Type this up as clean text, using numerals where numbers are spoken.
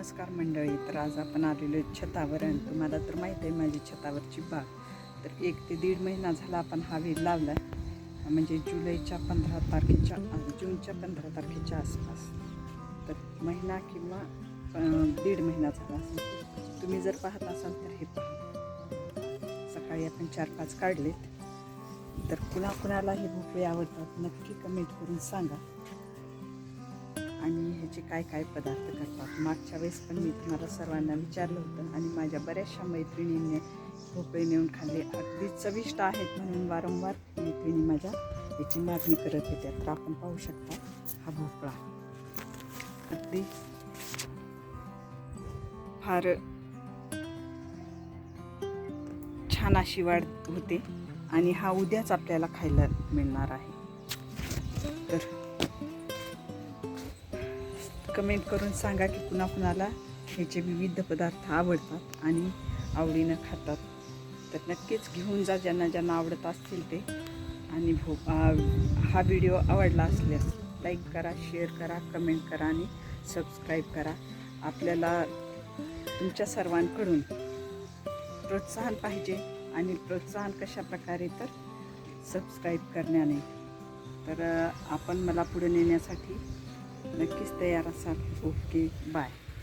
नमस्कार मंडळी. तर आज आपण आलेलो आहे छतावर आणि तुम्हाला तर माहीत आहे माझी छतावरची बाग. तर 1 ते 1.5 महिना झाला आपण हा वेल लावला, म्हणजे जूनच्या 15 तारखेच्या आसपास. तर महिना किंवा 1.5 महिना झाला असेल. तुम्ही जर पाहत असाल तर हे पहा, सकाळी आपण 4-5 काढलेत. तर कुणाला हे भोपळे आवडतात नक्की कमेंट करून सांगा, आणि ह्याचे काय काय पदार्थ करतात. मागच्या वेळेस पण मी तुम्हाला सर्वांना विचारलं होतं आणि माझ्या बऱ्याचशा मैत्रिणींनी भोपळे नेऊन खाल्ले. अगदी चविष्ट आहेत म्हणून वारंवार मैत्रिणी माझ्या याची मागणी करत होत्या. तर आपण पाहू शकता हा भोपळा अगदी फार छान अशी वाढ होते आणि हा उद्याच आपल्याला खायला मिळणार आहे. तर कमेंट करून सांगा की कुणाला ह्याचे विविध पदार्थ आवडतात आणि आवडीनं खातात. तर नक्कीच घेऊन जा ज्यांना आवडत असतील ते. आणि हा व्हिडिओ आवडला असल्यास लाईक करा, शेअर करा, कमेंट करा आणि सबस्क्राईब करा. आपल्याला तुमच्या सर्वांकडून प्रोत्साहन पाहिजे, आणि प्रोत्साहन कशा प्रकारे तर सबस्क्राईब करण्याने. तर आपण मला पुढे नेण्यासाठी नक्कीच तयार असाल. Okay, bye.